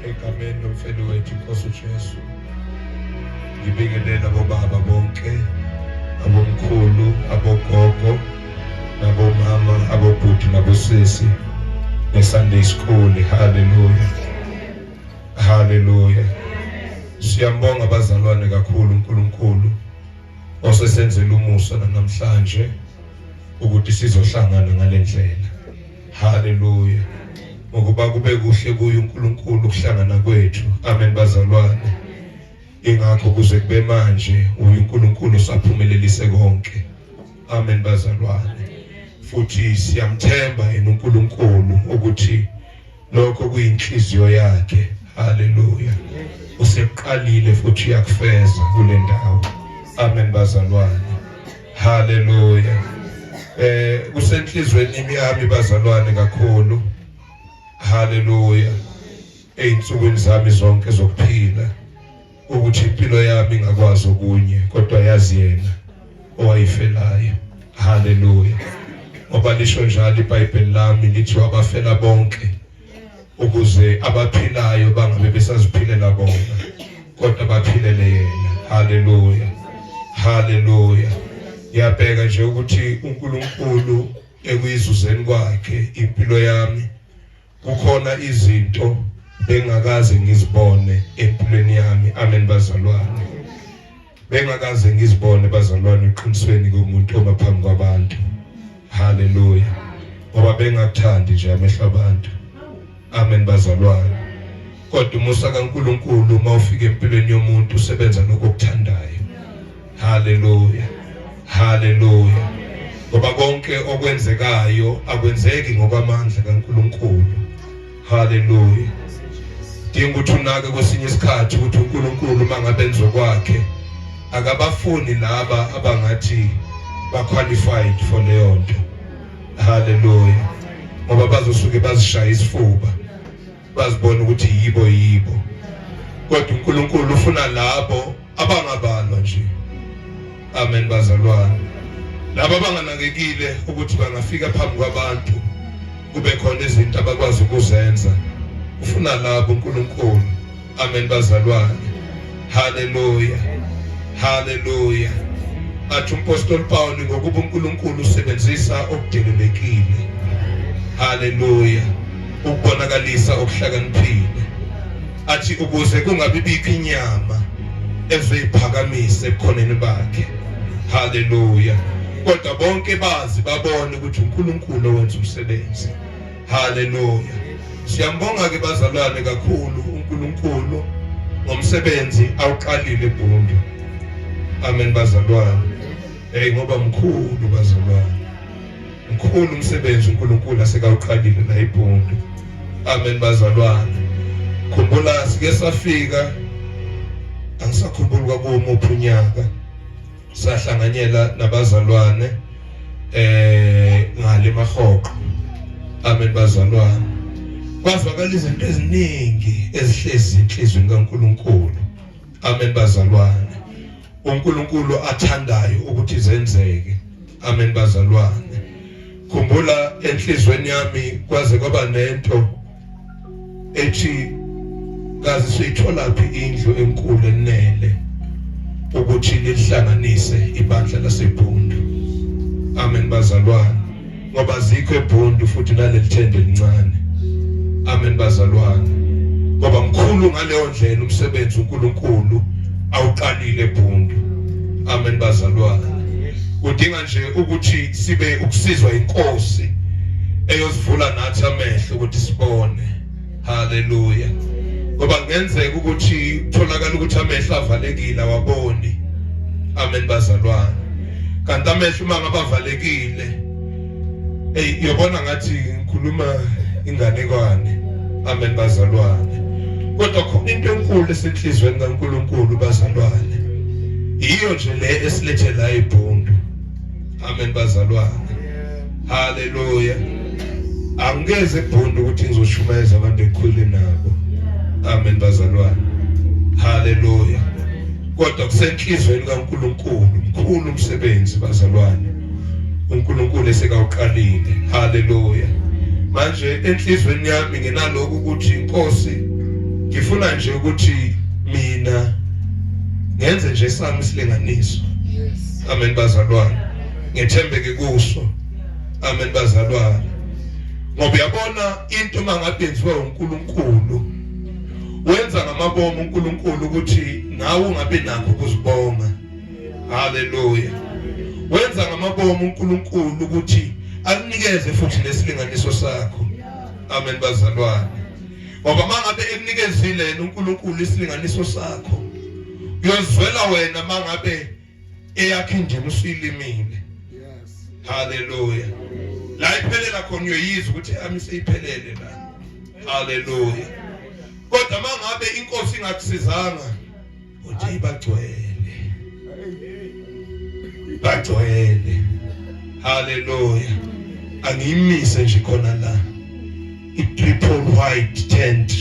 egameni lomfelo wethu Nkosi uJesu. Ngibingelela bobaba bonke, abomkhulu, abogogo, nabomama, abobhuti nabosisi neSunday school. Hallelujah. Hallelujah. Siyambonga abazalwane kakhulu uNkulunkulu osesenzela umusa namhlanje ukuthi sizohlangana ngalendlela. Hallelujah. Ngokuba kube kuhle kuye uNkulunkulu ukuhlangana kwethu. Amen bazalwane. Ingakho kuze kube manje uNkulunkulu saphumelelise konke. Amen bazalwane. Futhi siyamthemba yena uNkulunkulu ukuthi lokho kuyinhliziyo yakhe. Hallelujah. Useqalile futhi uyakufeza kule ndawo. Amen bazalwane. Hallelujah. Kusenhlizweni yami bazalwane kakhulu. Hallelujah. Einsukwini zami zonke zokuphila ukuthi impilo yami ingakwazi okunye kodwa yazi yena owayifelayo. Hallelujah. Ngoba lisho njalo iBhayibheli lami lithi wabafela bonke ukuze abaphilayo bangabe besaziphilela bona kodwa baphilele yena. Hallelujah. Hallelujah. Yabheka nje ukuthi uNkulunkulu ekuyizuzeni kwakhe impilo yami kukhona izinto bengakaze ngizibone empilweni yami. Amen bazalwane. Bengakaze ngizibone bazalwane eqinisweni komuntu omaphambi kwabantu. Hallelujah. Ngoba bengakuthandi nje amehlo abantu. Amen bazalwane. Kodwa umusa kaNkulunkulu mawufika empilweni yomuntu usebenza nokukuthandayo. Hallelujah. Hallelujah. Ngoba konke okwenzekayo akwenzeki ngokwamandla kaNkulunkulu. Hallelujah. Dinga ukuthi unake kwesinye isikhathi ukuthi uNkulunkulu mangabenza kwakhe akabafuni laba abangathi ba-qualified for leyo nto. Hallelujah. Ngoba bazosuke bazishaya isifuba bazibona ukuthi yibo. Kodwa uNkulunkulu ufuna labo abangabalwa nje. Amen bazalwane. Laba abanganakekile ukuthi bangafika phambi kwabantu kube khona izinto abakwazi ukuzenza. Ufuna labo uNkulunkulu. Amen bazalwane. Hallelujah. Hallelujah. Athi uMpostoli Paul ngokuba uNkulunkulu usebenzisa okudelelekile. Hallelujah. Ukubonakalisa okuhlakaniphile. Athi ukuze kungabibikho inyama ezoyiphakamise ebukhoneni bakhe. Hallelujah. Kodwa bonke bazi babone ukuthi uNkulunkulu owenza umsebenzi. Hallelujah. Siyambonga ke bazalwane kakhulu uNkulunkulu ngomsebenzi awuqalile eBundu. Amen bazalwane. Ngoba mkhulu bazalwane. Mkhulu umsebenzi uNkulunkulu asekawuqalile la eBundu. Amen bazalwane. Khumbula sike safika angisakhumbula kwakumuphi unyaka sahlanganyela nabazalwane ngale mahoqo. Amen bazalwane. Kwazwakala izinto eziningi ezihlezi enhlizweni kaNkulunkulu. Amen bazalwane. uNkulunkulu athandayo ukuthi zenzeke. Amen bazalwane. Khumbula enhlizweni yami kwaze kwaba nento ethi kaze siyithola phi indlu enkulu enele ukuthi lihlanganise ibandla laseBundu. Amen bazalwane. Ngoba zikho eBundu futhi nalelithende lincane. Amen bazalwane. Ngoba mkhulu ngaleyo ndlela umsebenzi uNkulunkulu awuqalile eBundu. Amen bazalwane. Udinga nje ukuthi sibe ukusizwa inkosi eyosivula nathi amehlo ukuthi sibone. Hallelujah. Ngoba ngenzeka ukuthi tholakala ukuthi amehlo avalekile awaboni. Amen bazalwane. Kanti amehlo mangabavalekile yobona ngathi ngikhuluma inganekwane. Amen bazalwane. Kodwa khona into enkulu esenhlizweni kaNkulunkulu bazalwane. Iyo nje le esilethe la eBundu. Amen bazalwane. Hallelujah. Angeze eBundu ukuthi ngizoshumayeza abantu ekhulile nabo. Amen bazalwane. Hallelujah. Kodwa kusenhlizweni kaNkulunkulu mkhulu umsebenzi bazalwane. uNkulunkulu esekawuqalile. Hallelujah. Manje enhlizweni yami nginaloko ukuthi inkosi ngifuna nje ukuthi mina ngenze nje sami isilinganiso. Amen bazalwane. Ngethembeke kuso. Amen bazalwane. Ngoba uyabona into mangabe yenziwe uNkulunkulu wenza ngamabomo uNkulunkulu ukuthi nawe ungabe nakho ukuzibonga. Hallelujah. Wenza ngamabomo uNkulunkulu ukuthi akunikeze futhi nesilinganiso sakho. Amen bazalwane. Ngoba mangabe ekunikezile uNkulunkulu isilinganiso sakho uyozwela wena mangabe eyakhe indima usilimile. Hallelujah. La iphelela khona uyoyizwa ukuthi ami seyiphelele la. Hallelujah. Kodwa mangabe inkosi ingakusizanga uthi bagcwele. Hallelujah. Angiyimise nje khona la i-triple white tent.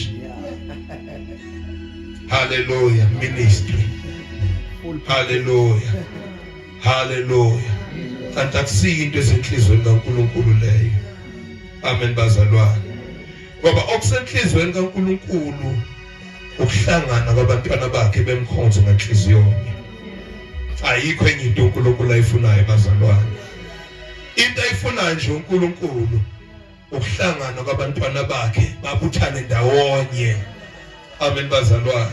Hallelujah. Ministry. Hallelujah. Hallelujah. Kanti akusiyo into esenhlizweni kaNkulunkulu leyo. Amen bazalwane. Ngoba okusenhlizweni kaNkulunkulu ukuhlangana kwabantwana bakhe bemkhonze ngenhliziyo. Ayikho enye into uNkulunkulu ayifunayo bazalwane. Into ayifunayo nje uNkulunkulu ukuhlangana kwabantwana bakhe babuthane ndawonye. Amen bazalwane.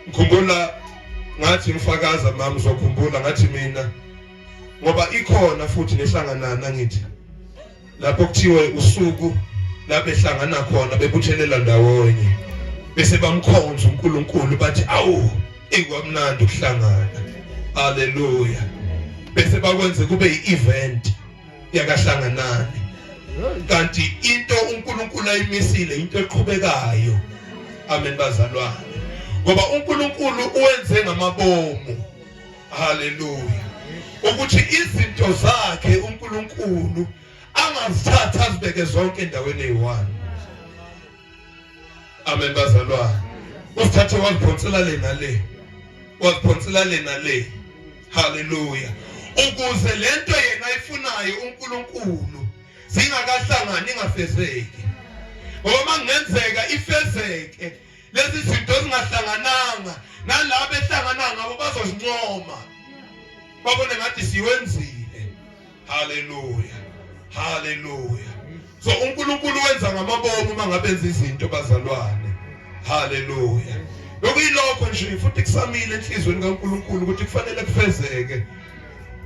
Ngikhumbula ngathi ngifakaza mama uzokhumbula ngathi mina ngoba ikhona futhi nehlanganana ngithi lapho kuthiwe usuku lapho ehlangana khona bebuthelela ndawonye bese bamkhonza uNkulunkulu bathi awu ekwamnandi ukuhlangana. Hallelujah. Bese bakwenze kube i-event yakahlanganani. Kanti into uNkulunkulu ayimisile into eqhubekayo. Amen bazalwane. Ngoba uNkulunkulu uwenze ngamabomo. Hallelujah. Ukuthi izinto zakhe uNkulunkulu angazithatha azibeke zonke endaweni eyi-1. Amen bazalwane. Usithathe waziphonsela le nale. Waziphonsela le nale. Hallelujah. Ukuze lento yena ayifunayo uNkulunkulu zingakahlangani ingafezeki. Ngoba mangenzeka ifezeke lezi zinto zingahlangananga nalabo ehlangana ngabo bazozincoma. Babone ngathi siwenzile. Hallelujah. Hallelujah. So uNkulunkulu wenza ngamabomo mangabenza izinto bazalwane. Hallelujah. Lokuyilokho nje futhi kusamile enhlizweni kaNkulunkulu ukuthi kufanele kufezeke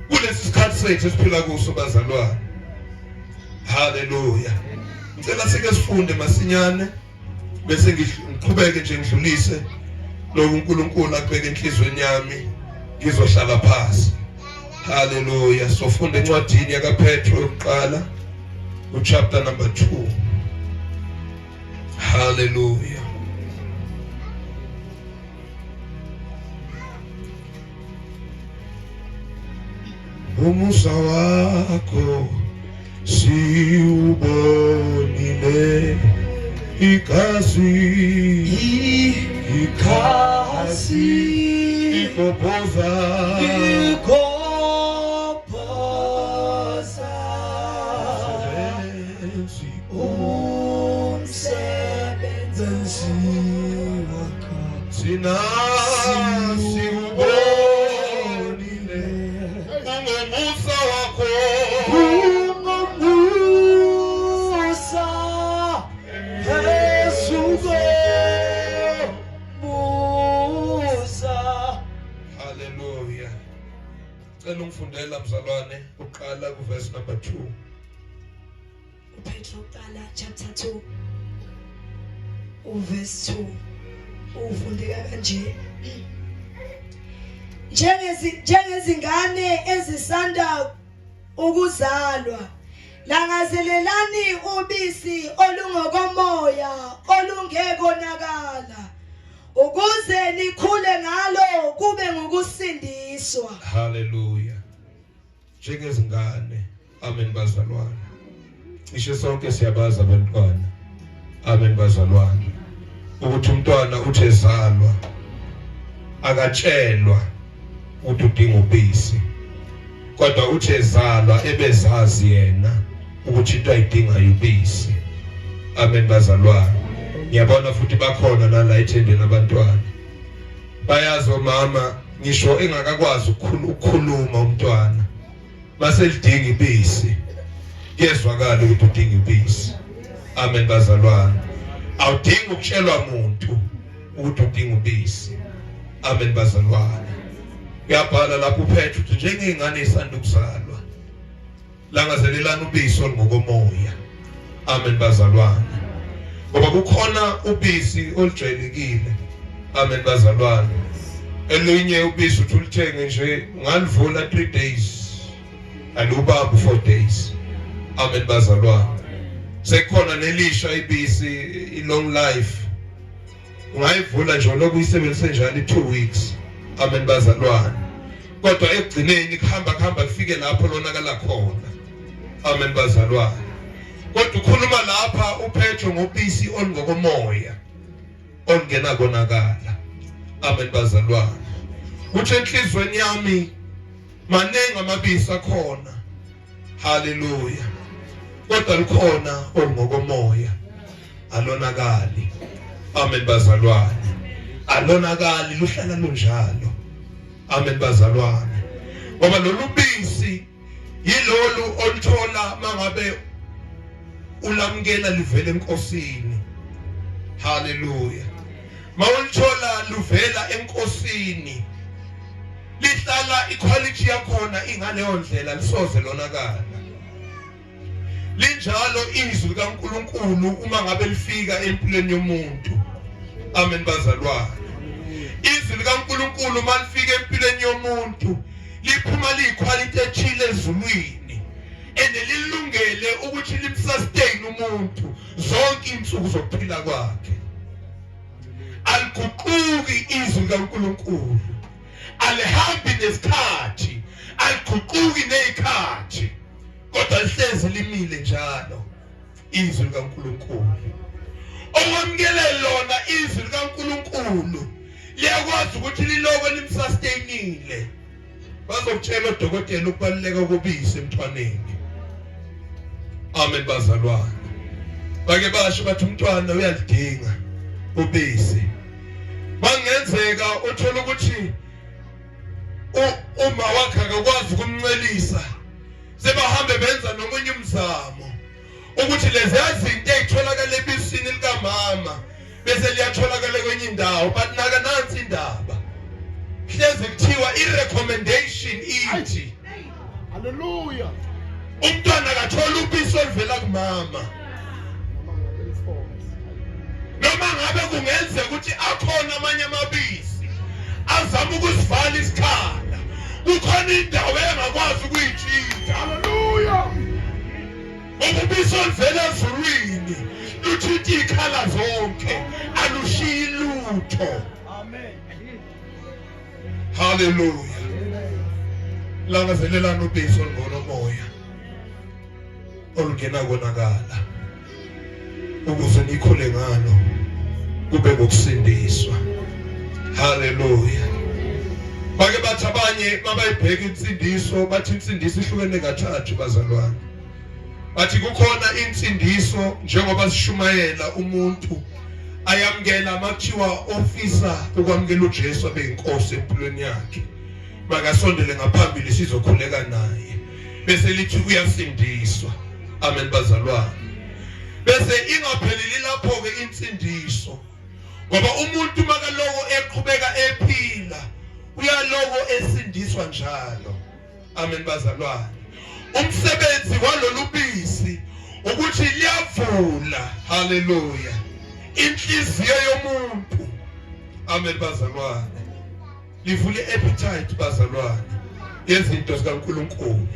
kulesi sikhathi sethu esiphila kuso bazalwane. Hallelujah. Ngicela sike sifunde masinyane bese ngiqhubeke nje ngidlulise lo uNkulunkulu akubeke enhlizweni yami ngizohlala phansi. Hallelujah. So funda encwadini yakaPetro yokuqala chapter number 2. Hallelujah. Umusa wako siubonile ikasi ikopoza umsebenzi wakho sinasi ubonile umusa wakho ungifundela mzalwane uqala ku verse number 2. uPetro qala chapter 2 verse 2 ufundeka kanje. Njengezingane ezisanda ukuzalwa langazelelani ubisi olungokomoya olungekonakala ukuze nikhule ngalo kube ngokusindiswa. Hallelujah. Njengezingane. Amen bazalwane. Ishe sonke siyabaza abantwana. Amen bazalwane. Ukuthi umntwana uthezalwa akatshelwa ukuthi udinga ubisi. Kodwa uthezalwa ebezazi yena ukuthi into ayidinga ubisi. Amen bazalwane. Ngiyabona futhi bakhona la ethendeni abantwana. Bayazi omama ngisho engakakwazi ukukhuluma umntwana. Baselidinga ibisi. Kuyezwakala ukuthi udinga ibisi. Amen bazalwane. Awudingi ukutshelwa umuntu ukuthi udinga ubisi. Amen bazalwane. Uyabhala lapho uphethe ukuthi njengengane esanda ukuzalwa langazelelana ubisi olungokomoya. Amen bazalwane. Ngoba kukhona ubisi olujwayelekile. Amen bazalwane. Elinye ubisi uthi ulithenge nje ngalivula 3 days alubamba 4 days. Amen bazalwane. Sekhona nelisha ibisi i-long life. Ungayivula nje lokuyisebenzisa njalo 2 weeks. Amen bazalwane. Kodwa ekugcineni kuhamba kufike lapho lonakala khona. Amen bazalwane. Kodwa ukhuluma lapha uphethe ngobisi olungokomoya ongena konakala. Amen bazalwane. Uthi enhlizweni yami manengi amabisi akhona. Hallelujah. Kodwa likhona olungokomoya alonakali. Amen bazalwane. Alonakali luhlala lunjalo. Amen bazalwane. Ngoba lolu bisi yilolu oluthola mangabe ulamkela livela enkosini. Hallelujah. Mawulithola luvela enkosini lihlala iquality yakhona ingaleyo ndlela lisoze lonakala. Linjalo izwi likaNkulunkulu uma ngabe lifika empilweni yomuntu. Amen bazalwane. Izwi likaNkulunkulu malifika empilweni yomuntu liphuma liyiquality ethile ezulwini enelilungele ukuthi limsustain umuntu zonke insuku zokuphila kwakhe. Aliguquki izwi likaNkulunkulu. Alihambi nesikhathi, aliguquki nezikhathi. Kodwa lihlezi limile njalo izwi likaNkulunkulu. Owamkele lona izwi likaNkulunkulu liyakwazi ukuthi liloko limsustainile. Bazokutshela udokotela ukubaluleka kokubisi emntwaneni. Amen bazalwane. Bake basho bathi umntwana uyalidinga ubisi. Bangenzeka uthola ukuthi uma wakhe akakwazi ukumncelisa sebahambe benza nomunye umzamo ukuthi lezi izinto ezitholakala ebisini likamama bese liyatholakala kwenye indawo. But naka nansi indaba hlezi kuthiwa i-recommendation ithi hallelujah umntwana akathola ubisi oluvela kumama. Noma ngabe kungenzeka ukuthi akhona amanye amabisi azama ukusivala isikhala, kukhona indawo engakwazi ukuyitshintsha. hallelujah Ubisi oluvela ezulwini luthintha ikhala zonke alushiyi lutho. amen Hallelujah. Langazelelana ubisi olungokomoya olungena konakala ukuze nikhule ngalo kube ngokusindiswa. Hallelujah. Bake bathi abanye mabayibheka insindiso bathi insindiso ihlukene kathathu bazalwane. Bathi kukhona insindiso njengoba sishumayela umuntu ayamkela makuthiwa ofisa ukwamkela uJesu abe inkosi empilweni yakhe. Makasondele ngaphambili sizokhuleka naye. Bese lithi uyasindiswa. Amen bazalwane. Bese ingapheleli lapho ke insindiso. Ngoba umuntu makaloko eqhubeka ephila uyaloko esindiswa njalo. Amen bazalwane. Umsebenzi walolu bisi ukuthi liyavula. Hallelujah. Inhliziyo yomuntu. Amen bazalwane. Livule appetite bazalwane yezinto zikaNkulunkulu.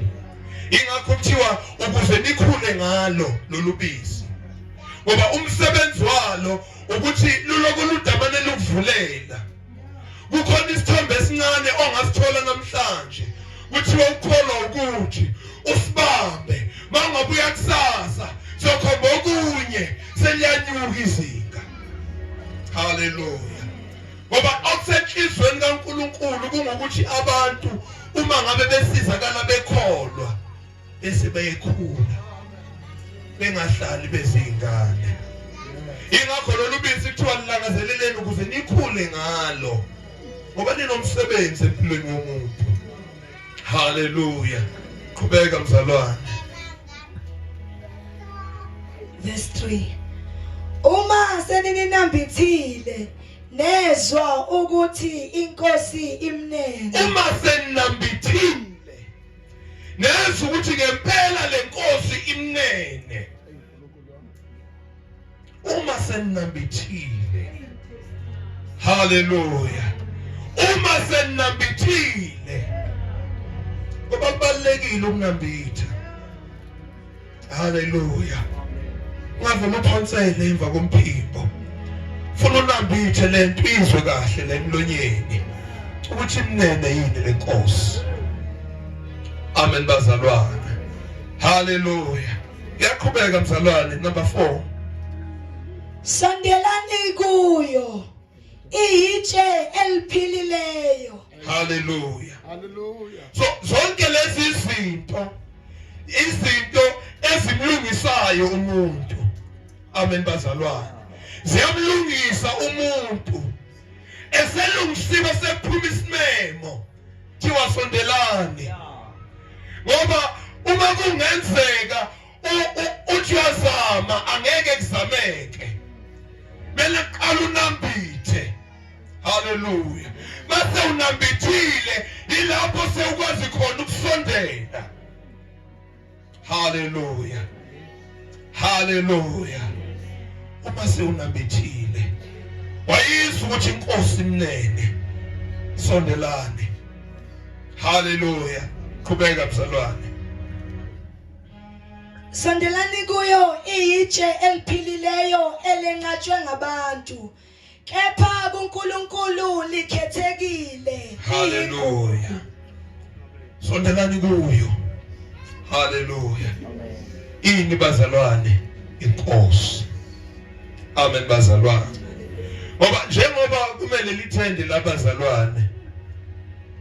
Ingakho kuthiwa ukuze nikhule ngalo lolu bisi. Ngoba umsebenzi walo ukuthi luloko ludamane lukuvulela. Kukhona isithombe esincane ongasithola namhlanje. Kuthiwa ukholwa ukuthi usibambe mangabuya kusasa sokhomba okunye seliyanyuka izinga. Hallelujah. Ngoba okusenhlizweni kaNkulunkulu kungukuthi abantu uma ngabe besizakala bekholwa bese beyekhula bengahlali bezingane. ingakho lolu bisi kuthiwa lilangazeleleni ukuze nikhule ngalo ngoba ninomsebenzi empilweni womuntu. Hallelujah. Qhubeka mzalwane. Verse 3. Uma seninambithile nezwa ukuthi inkosi imnene. Uma seninambithile nezwa ukuthi ngempela lenkosi imnene. Uma seninambithile. Hallelujah. Uma seninambithile. Ngoba kubalekile ukunambitha. Hallelujah. Ngavuma uphonsele emva komphimbo. Funa unambithe lento izwe kahle la emlonyeni. Ukuthi imnene yini lenkosi. Amen bazalwane. Hallelujah. Yaqhubeka mzalwane number 4. Sondelani kuyo. Iyitshe eliphilileyo. Hallelujah. Hallelujah. So zonke lezi izinto ezimlungisayo umuntu. Amen bazalwane. Ziyamlungisa umuntu. Eselungisiwe sephuma isimemo. Thiwa sondelani. Ngoba uma kungenzeka uthi uyazama angeke kuzameke. Mele qala unambithe. Hallelujah. Mase unambithile ilapho sewukwazi khona ukusondela. Hallelujah. Hallelujah. Uma sewunambithile wayizwa ukuthi inkosi imnene. Sondelane. Hallelujah. Qhubeka mzalwane. Sondelani kuyo iyitshe eliphilileyo elenqatshwe ngabantu. Kepha kuNkulunkulu likhethekile. Hallelujah. Sondelani kuyo. Hallelujah. Ini bazalwane inkosi. Amen bazalwane. Ngoba njengoba kumele lithende labazalwane.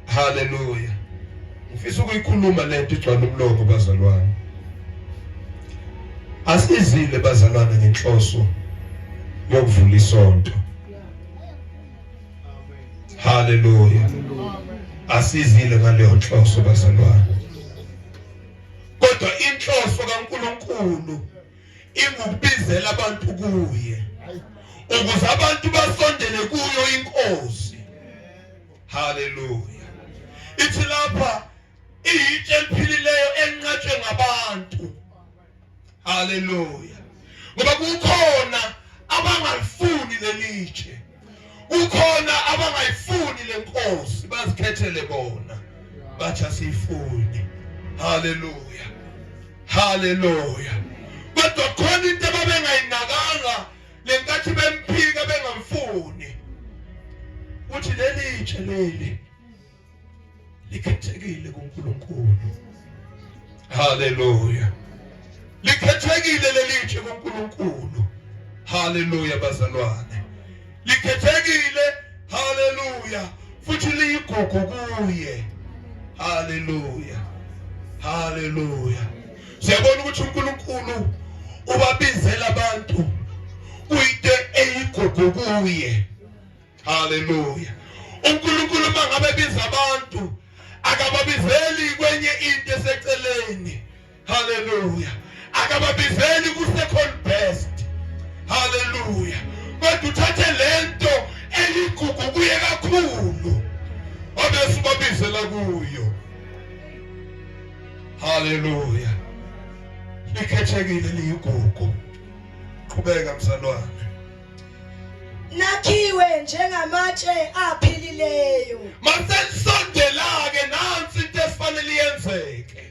Hallelujah. Ngifisa ukuyikhuluma lento igcwala umlomo bazalwane. Asizile bazalwane ngenhloso yokuvula isonto. Hallelujah. Asizile ngaleyo nhloso bazalwane. Kodwa inhloso kaNkulunkulu ingukubizela abantu kuye. Ukuze abantu basondele kuyo inkosi. Hallelujah. Ithi lapha iyitshe eliphilileyo enqatshwe ngabantu. Hallelujah. Ngoba kukhona abangalifuni lelitshe. Kukhona abangayifuni lenkosi bazikhethele bona. Bathi asifuni. Hallelujah. Hallelujah. Kodwa khona into ababengayinakanga lenkathi bemphika bengamfuni. Uthi lelitshe leli likhethekile kuNkulunkulu. Hallelujah. Likhethekile lelitshe kuNkulunkulu. Hallelujah bazalwane. Likhethekile. Hallelujah. Futhi liyigugu kuye. Hallelujah. Hallelujah. Siyabona ukuthi uNkulunkulu ubabizela abantu uyinte eyigugu kuye. Hallelujah. uNkulunkulu mangabe biza abantu akababizeli kwenye into eseceleni. Hallelujah. Akababizeli ku second best. Hallelujah. Kodwa uthathe lento eligugu kuye kakhulu obese ubabizela kuyo. Hallelujah. Likhethekile liyigugu. Qhubeka mzalwane. Nakhiwe njengamatshe aphilileyo. Masensondela ke nansi into efanele yenzeke.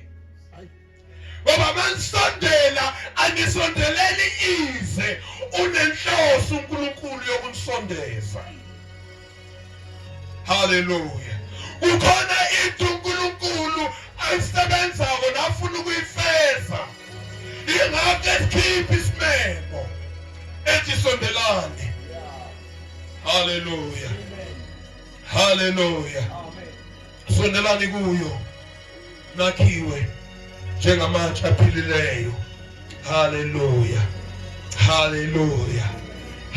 Ngoba manisondela anisondeleli ize unenhloso uNkulunkulu yokunisondeza. Hallelujah. Ukhona into uNkulunkulu ayisebenzako nafuna ukuyifeza. Ingakho esikhipha isimemo ethi sondelane. Hallelujah. Hallelujah. Sondelani kuyo. Nakhiwe njengamatshe aphilileyo. Hallelujah. Hallelujah.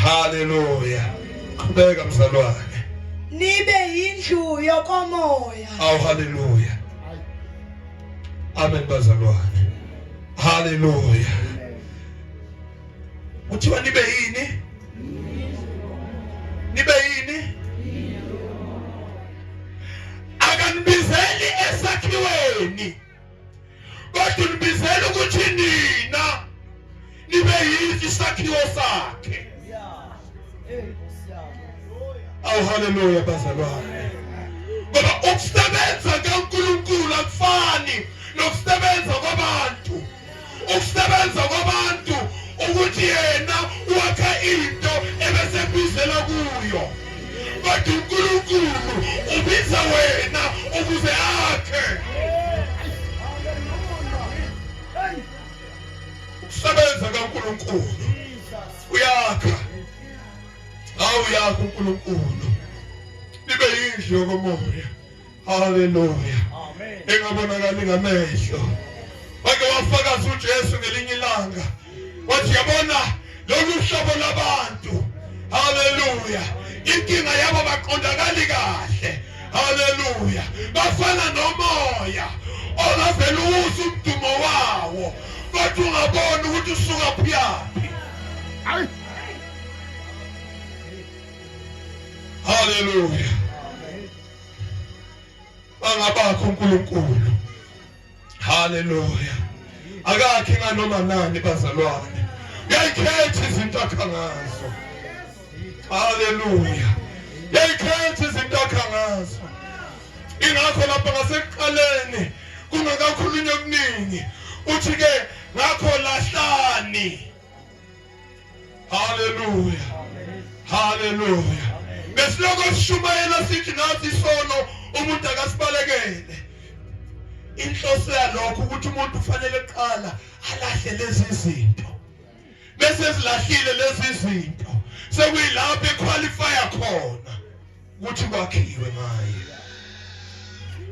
Hallelujah. Qhubeka mzalwane. Nibe yindlu yokomoya. Oh hallelujah. Amen bazalwane. Hallelujah. Uthiwa nibe yini? Nibe yini? Akanibizeli esakhiweni. Kodwa unibizela ukuthi nina nibe yini isakhiwo sakhe. Oh hallelujah bazalwane. Ngoba ukusebenza kaNkulunkulu akufani nokusebenza kwabantu. Ukusebenza kwabantu ukuthi yena wakha into ebese bizela kuyo. Kodwa uNkulunkulu ubiza wena ukuze akhe. Ukusebenza kaNkulunkulu uyakha. Awuyakho uNkulunkulu. Nibe yindlu yokomoya. Hallelujah. Amen. Engabonakali ngamehlo. Wake wafakaza uJesu ngelinye ilanga. Wathi yabona lolu hlobo labantu. Hallelujah. Inkinga yabo baqondakali kahle. Hallelujah. Bafana nomoya. Ongavela uwusa umdumo wawo. Kodwa ungaboni ukuthi usuka phiyaphi. Ay. Hallelujah. Angabakho uNkulunkulu. Hallelujah. Akakho nganoma nani bazalwane. Uyayikhetha izinto akha ngazo. Hallelujah. Uyayikhetha izinto akha ngazo. Ingakho lapha ngasekuqaleni kungakakhulunywa okuningi. Uthi ke ngakho lahlani. Hallelujah. Hallelujah. Besiloko sishumayela sithi nathi isono umuntu akasibalekele. Inhloso yalokho ukuthi umuntu kufanele eqala alahle lezi zinto. Bese silahlile lezi zinto. Sekuyilapho equalify khona ukuthi kwakhiwe ngaye.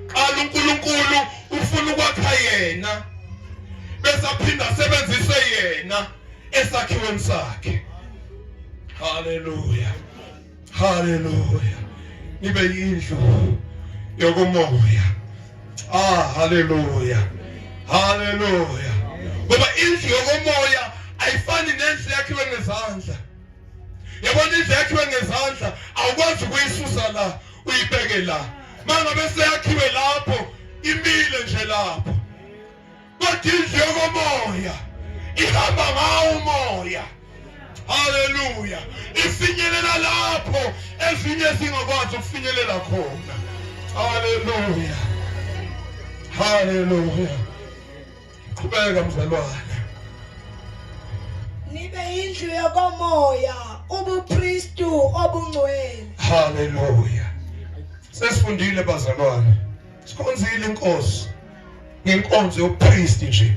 Qala uNkulunkulu ufuna ukwakha yena. Bese aphinda asebenzise yena esakhiweni sakhe. Hallelujah. Hallelujah. Nibe yindlu yokomoya. Hallelujah. Hallelujah. Ngoba indlu yokomoya ayifani nendlu yakhiwe ngezandla. Yabona indlu yakhiwe ngezandla awukwazi ukuyisusa la uyibeke la. Mangabe seyakhiwe lapho imile nje lapho. Kodwa indlu yokomoya ihamba ngawo umoya. Hallelujah. Ifinyelela lapho ezinye zingakwazi ukufinyelela khona. Hallelujah. Hallelujah. Qhubeka mzalwane. Nibe yindlu yokomoya, ubupristu obungcwele. Hallelujah. Sesifundile bazalwane. Sikhonzile inkosi ngenkonzo yobupriest nje.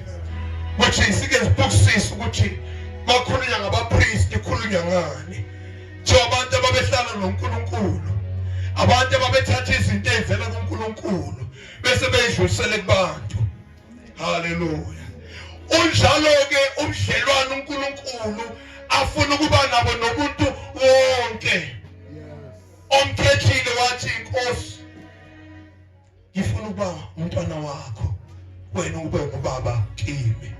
Ukuthi sike sibukisisa ukuthi bakhulunywa ngabapriest ikhulunywa ngani. Nje abantu ababehlala noNkulunkulu. Abantu ababethatha izinto ezivela kuNkulunkulu bese beyidlulisele kubantu. Hallelujah. Unjalo ke umdlelwano uNkulunkulu afuna ukuba nabo nomuntu wonke. Omkhethile wathi inkosi ngifuna ukuba umntwana wakho wena ube ngubaba kimi.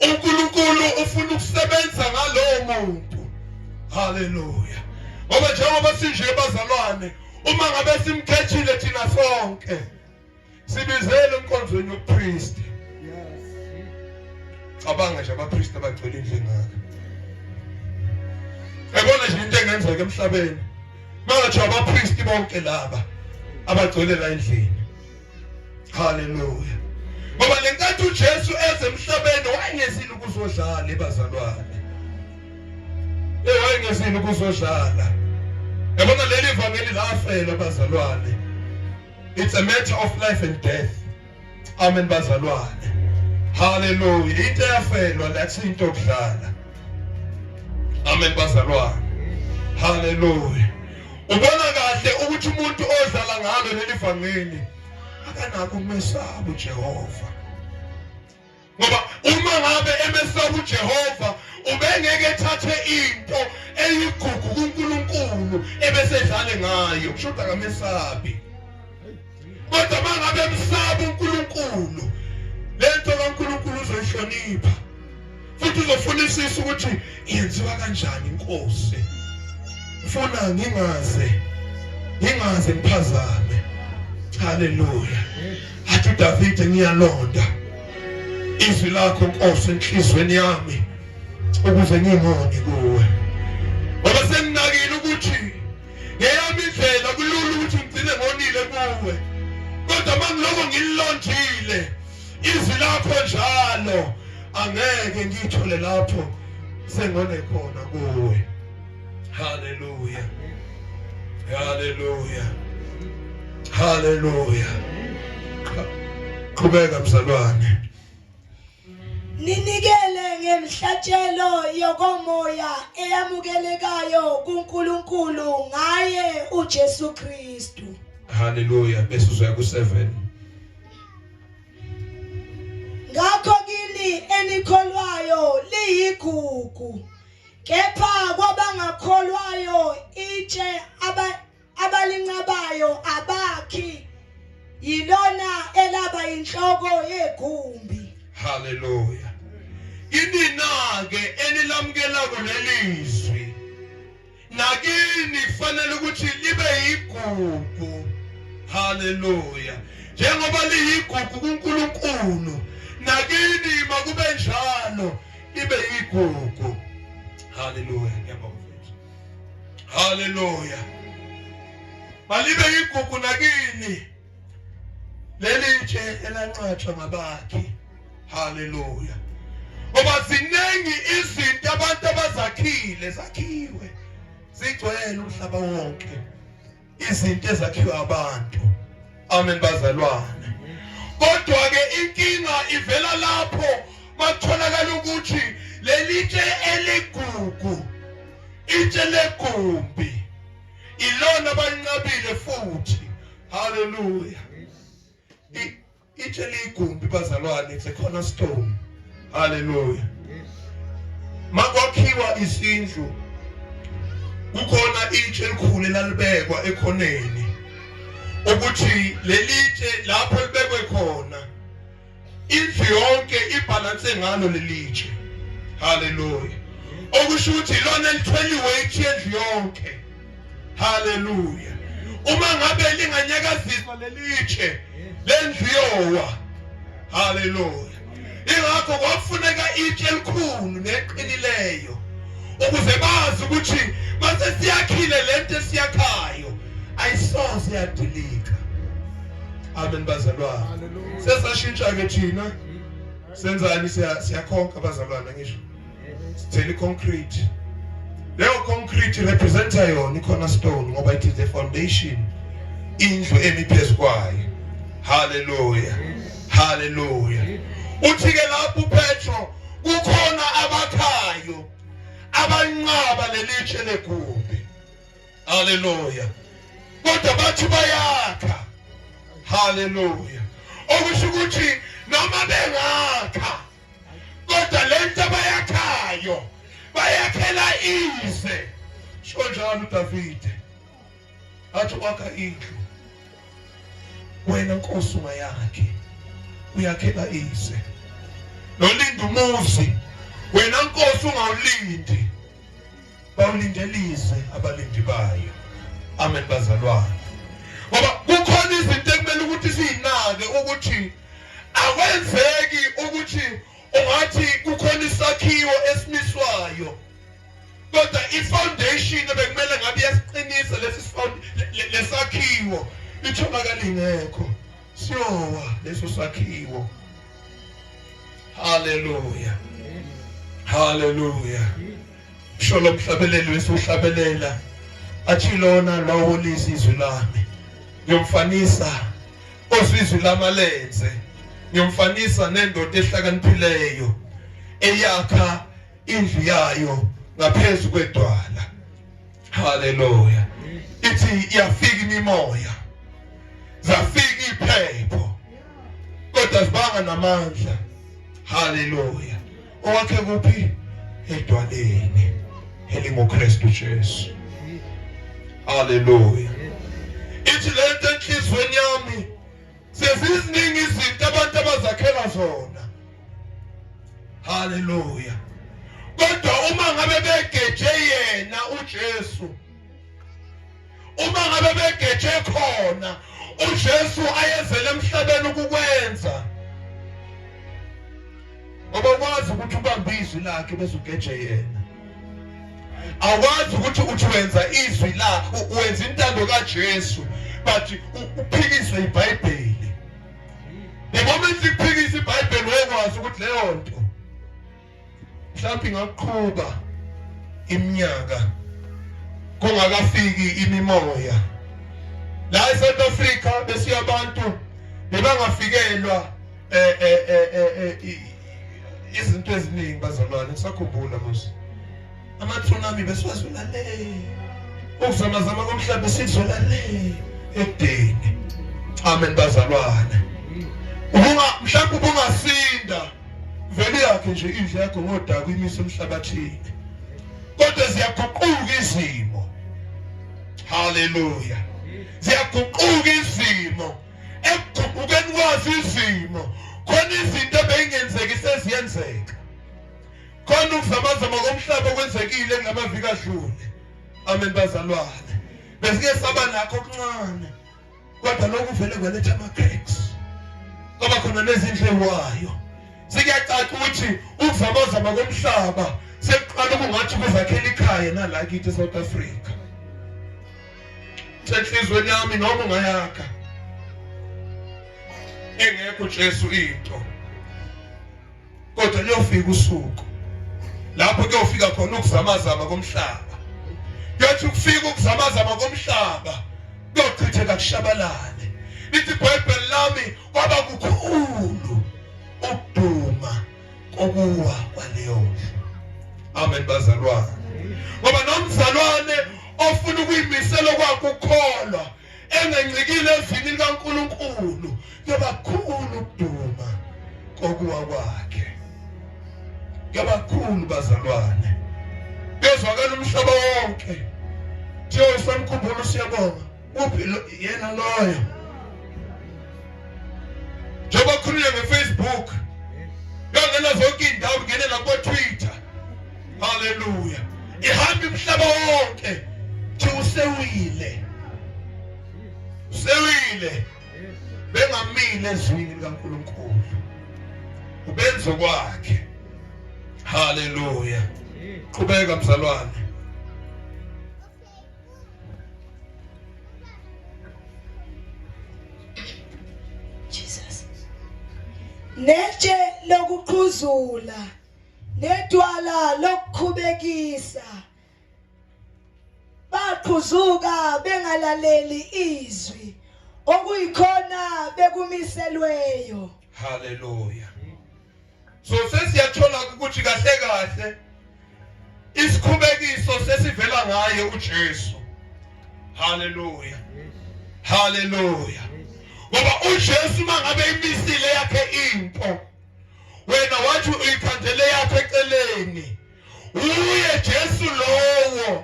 uNkulunkulu ufuna ukusebenza ngalowo muntu. Hallelujah. Ngoba njengoba sinje bazalwane uma ngabe simkhethile thina sonke sibizele enkonzweni yobupriest. Cabanga nje abapriest abagcwele indlengana. Yabona nje into engenzeka emhlabeni. Manje abapriest bonke laba abagcwele la endlini. Hallelujah. Ngoba lenkathi uJesu eze emhlabeni wayengezile ukuzodlala ebazalwane. Wayengezile ukuzodlala. Yabona leli ivangeli lafela bazalwane. It's a matter of life and death. Amen bazalwane. Hallelujah. Into yafelwa lathi into yokudlala. Amen bazalwane. Hallelujah. Ubona kahle ukuthi umuntu odlala ngalo leli vangeli akanako ukumesaba uJehova. Ngoba uma ngabe emesaba uJehova ubengeke ethathe into eyigugu kuNkulunkulu ebese edlale ngayo kushuda kamesabi kodwa mangabe emsaba uNkulunkulu lento kaNkulunkulu uzoyihlonipha futhi uzofunisisa ukuthi yenziwa kanjani inkosi ufuna ngingaze ngiphazame haleluya athi David ngiyalonda izwi lakho Nkosi enhlizweni yami ukuze ngingoni kuwe ngoba senginakile ukuthi ngeyami indlela kulula ukuthi ngigcine ngonile kuwe kodwa mangiloko ngilondile izwi lakho njalo angeke ngithole lapho sengone khona kuwe haleluya haleluya haleluya qhubeka mzalwane Ninikele ngemhlatshelo yokomoya eyamukelekayo kuNkulunkulu ngaye uJesu Kristu. haleluya bese uzoya ku7 Ngakho kini enikholwayo liyigugu kepha kwabangakholwayo itshe abalincabayo abakhi yilona elaba inhloko yegumbi. haleluya inina-ke enilamukelako lelizwi nakini kufanele ukuthi libe yigugu haleluya njengoba liyigugu kuNkulunkulu nakini makube njalo libe yigugu haleluya ngiyabonga mfethu haleluya malibe yigugu nakini lelitshe elanqathwa ngabakhi haleluya ngoba zinengi izinto abantu zakhiwe zigcwele umhlaba wonke izinto ezakhiwe abantu amen bazalwane kodwa ke inkinga ivela lapho makutholakala ukuthi lelitshe eligugu itshe legumbi ilona balinqabile futhi haleluya itshe ligumbi bazalwane it's a cornerstone haleluya makwakhiwa isindlu kukhona itshe elikhulu elalibekwa ekhoneni ukuthi lelitshe lapho libekwe khona indlu yonke ibalance ngalo lelitshe haleluya okusho ukuthi lona elithwele iweight yendlu yonke haleluya uma ngabe linganyakaziswa lelitshe lendlu yowa haleluya ingakho kwafuneka itshe elikhulu neqinileyo ukuze bazi ukuthi mase siyakhile lento esiyakhayo ayisoze yadilika amen bazalwane sesashintsha ke thina senzani siyakhonka bazalwane ngisho sithele concrete leyo concrete representa yona cornerstone ngoba it is the foundation indlu emiphezu kwayo haleluya haleluya uthi ke lapho uPetro kukhona abakhayo abanqaba lelitshe legumbi haleluya kodwa bathi bayakha haleluya okusho ukuthi noma bengakha kodwa lento bayakhayo bayakhela ize sho njalo uDavid athi wakha indlu wena Nkosi ungayakhi uyakhela ize nolinda umuzi wena Nkosi ungawulindi bawulindelize abalindi bayo amen bazalwane ngoba kukhona izinto ekumele ukuthi sinake ukuthi akwenzeki ukuthi ungathi kukhona isakhiwo esimiswayo kodwa ifoundation bekumele ngabe yasiqinisa lesakhiwo itholakala ingekho siyowa leso sakhiwo haleluya haleluya sholo mhlabeleli wesohlabelela athi lona lawo lisizwe lami ngiyomfanisa osizwe lamalenze ngiyomfanisa nendoda ehlakaniphileyo eyakha indlu yayo ngaphezulu kwedwala haleluya ithi iyafika imimoya zafika iphepho kodwa zibanga namandla Hallelujah. Owakhe kuphi? Edwaleni elingoKristu Jesu. Hallelujah. Ithi lento enhlizweni yami seziziningi izinto abantu abazakhela zona. Hallelujah. Kodwa uma ngabe begeje yena uJesu, uma ngabe begeje khona uJesu ayezele emhlabeni ukukwenza, ngoba kwazi ukuthi ubambe izwi lakhe bese ugeje yena. Awazi ukuthi wenza izwi la, wenza intando kaJesu, but uphikiswe iBhayibheli. The moment uphikisa iBhayibheli uyakwazi ukuthi leyo nto mhlawumbe ingaqhubha iminyaka kungakafiki imimoya. La eSouth Africa besiya abantu bebangafikelwa izinto eziningi bazalwane. Ngisakhumbula mos ama-tsunami besiwazula le, ukuzamazama komhlaba besizwela le ekudeni. Amen bazalwane. Mhlawumbe ubungasinda vele yakhe nje indle yakho ngodaka imise emhlabathini, kodwa ziyaguquka izimo. Hallelujah. Ziyaguquka izimo. Ekuguqukeni kwazo izimo khona izinto ebeyingenzeki seziyenzeka. Khona ukuzamazama komhlaba okwenzekile ngamaviki adlule. Amen bazalwane. Besike saba nakho okuncane, kodwa lokhu vele kweletha ama-cracks. Ngoba khona nezindlewayo. Sikuyacaca ukuthi ukuzamazama komhlaba sekuqala kungathi kuzakhela ikhaya nala kithi eSouth Africa. Senhlizweni yami noma ungayakha engekho Jesu into, kodwa liyofika usuku lapho kuyofika khona ukuzamazama komhlaba. Kuyathi ukufika ukuzamazama komhlaba kuyochitheka kushabalale. Lithi iBhayibheli lami kwaba kukhulu ukuduma kokuwa kwaleyo ndlu. Amen bazalwane. Ngoba nomzalwane ofuna ukuyimisela kwakho ukukholwa engencikile ezwini likaNkulunkulu, kuyoba kukhulu ukuduma kokuwa kwakhe. Kuyoba kukhulu bazalwane. Kuyezwakala umhlaba wonke. Nje samkhumbulo siyabonga. Uphi yena loyo? Njengoba khulunywa ngeFacebook, yangena zonke indawo, ngene nakuTwitter. Hallelujah. Ihamba umhlaba wonke. Thi usewile. Usewile. Bengamile ezwini likaNkulunkulu. Ubenzo kwakhe. Hallelujah. Qhubeka mzalwane. Jesus. Netshe lokuqhuzula nedwala lokukhubekisa baqhuzuka bengalaleli izwi okuyikhona bekumiselweyo. Hallelujah. So sesiyathola ukuthi kahle kahle isikhubekiso sesivela ngaye uJesu. Hallelujah. Hallelujah. Ngoba uJesu mangabe imisile yakhe into, wena wathi uyikhandele yakhe eceleni, uye Jesu lowo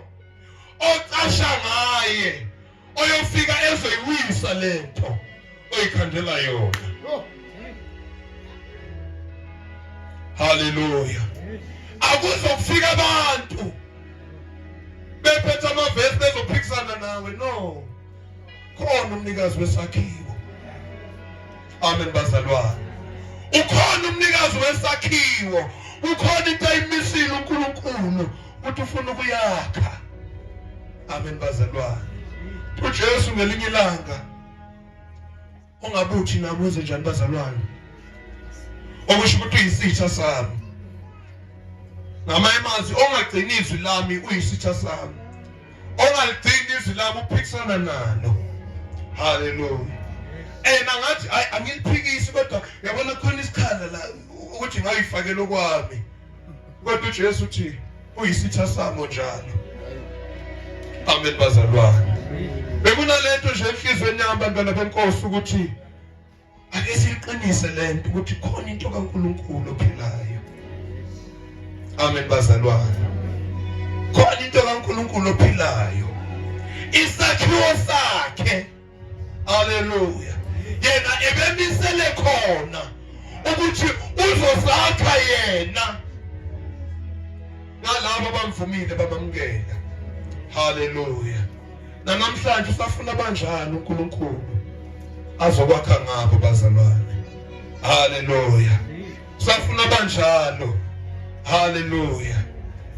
ocasha ngaye oyofika ezoyiwisa lento oyikhandela yona. Hallelujah. Akuzokufika abantu bephethe amavesi bezophikisana nawe, no. Khona umnikazi wesakhiwo. Amen bazalwane. Ukhona umnikazi wesakhiwo, ukhona into ayimisile uNkulunkulu ukuthi ufuna ukuyakha. Amen bazalwane. uJesu ngelinye ilanga ungabuthi nabuze njani bazalwane, okusho ukuthi uyisitha sami. Ngamanye amazwi ongagcini izwi lami uyisitha sami, ongaligcini izwi lami uphikisana nalo. Hallelujah. Ngathi angiliphikisi, kodwa yabona khona isikhala la ukuthi ngayifakela okwami, kodwa uJesu uthi uyisitha sami njalo. Amen bazalwane. Bekunalento nje enhlizweni yami bantwana benkosi ukuthi ake siqinise lento ukuthi khona into kaNkulunkulu ophilayo. Amen bazalwane. Khona into kaNkulunkulu ophilayo. Isakhiwo sakhe. Hallelujah. Yena ebemisele khona ukuthi uzosakha yena. Nalabo bamvumile babamkela. Hallelujah. Namhlanje usafuna banjalo uNkulunkulu azokwakha ngabo bazalwane. Hallelujah. Usafuna banjalo. Hallelujah.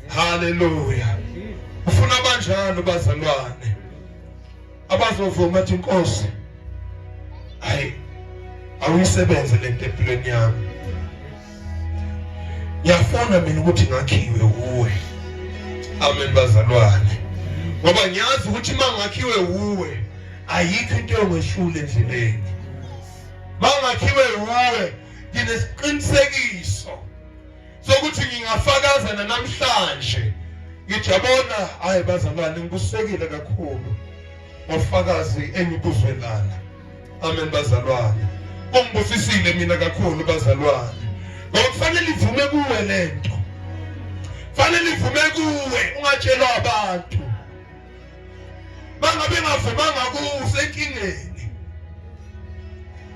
Hallelujah. Ufuna banjalo bazalwane. Abazovuma ukuthi inkosi hayi awisebenze lento empilweni yami. Ngiyafuna mina ukuthi ngakhiwe uwe. Amen bazalwane. Ngoba ngiyazi ukuthi mangakhiwe uwe ayikho into yongehlule endleleni. Mangakhiwe uwe nginesiqinisekiso sokuthi ngingafakaza namhlanje. Ngijabona hayi bazalwane ngibusekile kakhulu ngofakazi engibuzwelana. Amen bazalwane. Ungibusisile mina kakhulu bazalwane. Ngoba kufanele ivume kuwe lento. Kufanele ivume kuwe ungatshelwa abantu. Mangabe ngavumanga kusenkingeni.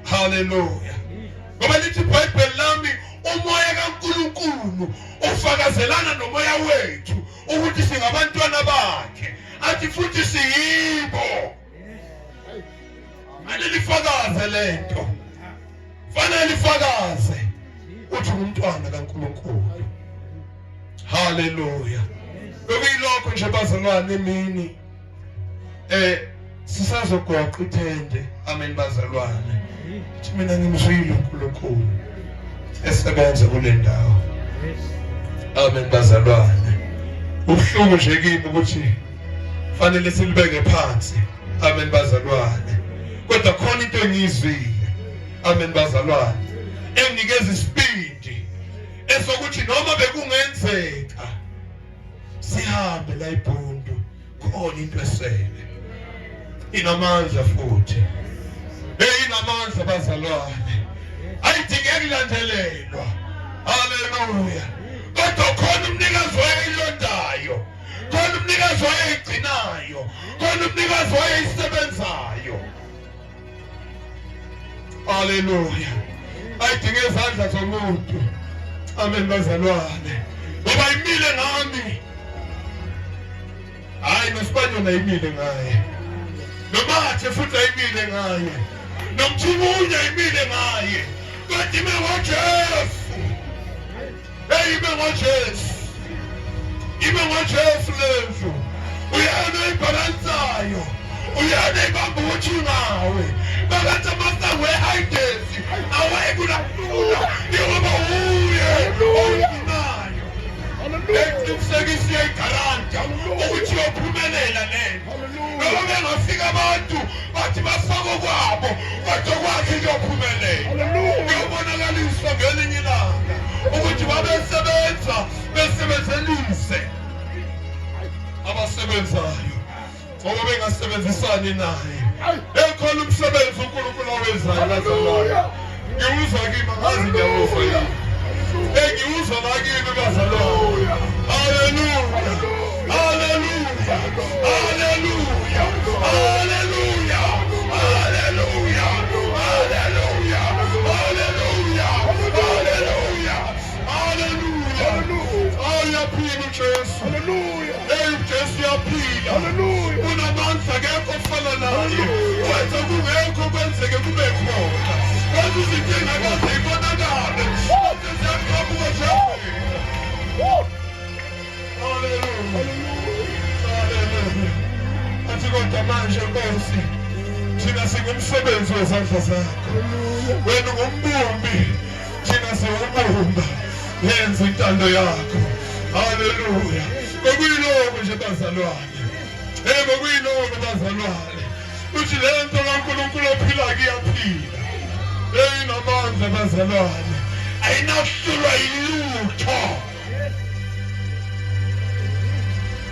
Hallelujah. Ngoba lithi iBhayibheli lami umoya kaNkulunkulu ufakazelana nomoya wethu ukuthi singabantwana bakhe. Athi futhi siyibo. Fanele ifakaze lento. Fanele ifakaze uthi umntwana kaNkulunkulu. Hallelujah. Bekuyilokho nje bazalwane emini sisazogoqa ithende. Amen bazalwane. Mina ngimzwile uNkulunkulu esebenza kule ndawo. Amen bazalwane. Ubuhlungu nje kimi ukuthi fanele silibeke phansi. Amen bazalwane. Kodwa khona into engizwile. Amen bazalwane. Enginikeza isibindi esokuthi noma bekungenzeka sihambe la eBundu khona into esele. Inamandla futhi. Inamandla bazalwane. Ayidingeki landelelwa. Hallelujah. Kodwa khona umnikazi wayilondayo. Khona umnikazi wayigcinayo. Khona umnikazi wayisebenzayo. Hallelujah. Ayidinge izandla zomuntu. Amen bazalwane. Ngoba imile ngami. Hayi noSibanyoni ayimile ngaye. Nomathe futhi ayimile ngaye. Nomthumunya ayimile ngaye. Kodwa ime ngoJesu. Ime ngoJesu. Ime ngoJesu lendlu. Uyena ibhalansayo. Uyena ibamba ukuthi ngawe. Bakathi amasango ehayidesi awayekulahlula. Ngoba uye. Ekusekisiye igaranta ukuthi uyophumelela lento. Ngoba bengafika abantu bathi bafako kwabo kodwa kwakhe kuyophumelela. Ngiyobonakaliswa ngelinye ilanga ukuthi babesebenza besebenzelise abasebenzayo ngoba bengasebenzisani naye. Ekhona umsebenzi uNkulunkulu awenzayo bazalwane. Ngiwuzwa kimi ngazi ngiyawuzwa yini. Engiwuzwa nakimi bazalwane. Hallelujah. Hallelujah. Hallelujah. Hallelujah. Hallelujah. Hallelujah. Hallelujah. Hallelujah. Hallelujah. Ayaphila uJesu. Hallelujah. uJesu yaphila. Hallelujah. Unamandla akekho ofana naye. Wenza kungekho kwenzeke kube khona. Wenza izinto engakaze ibonakale. Kodwa manje Nkosi thina singumsebenzi wezandla zakho. Wena ungumbumbi thina siwubumba. Yenza intando yakho. Hallelujah. Bekuyiloko nje bazalwane. Bekuyiloko bazalwane. Uthi lento kaNkulunkulu ophila kuyaphila. Inamandla bazalwane. Ayinahlulwa yilutho.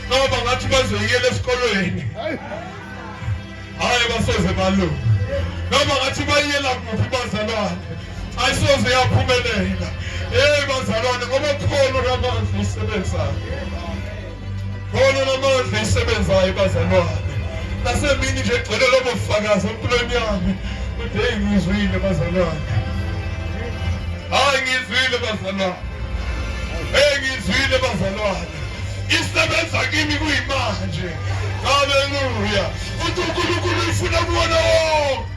Ngoba ngathi bazoyiyela esikolweni. Hayi basoze balunga. noma ngathi bayela kuphi bazalwane ayisoze yaphumelela bazalwane ngoba khona namandla isebenzayo khona namandla isebenzayo bazalwane nasemini nje egcwele lobo bufakazi empilweni yami ude ngizwile bazalwane ngizwile bazalwane ngizwile bazalwane isebenza kimi kuyimanje haleluya uthi uNkulunkulu ufuna kubona wonke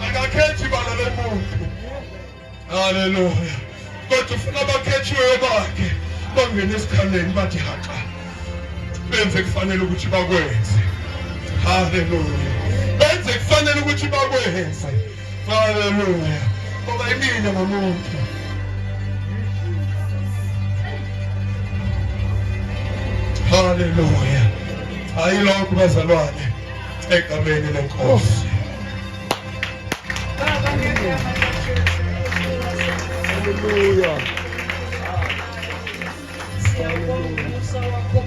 akakhethi bala lomuntu haleluya kodwa ufuna abakhethiweyo bakhe bangene esikhaleni bathi haqa benze kufanele ukuthi bakwenze haleluya benze kufanele ukuthi bakwenze haleluya ngoba imina ngomuntu haleluya ayilokho bazalwane egameni lenkosi Hallelujah. Siyabonga umusa wakho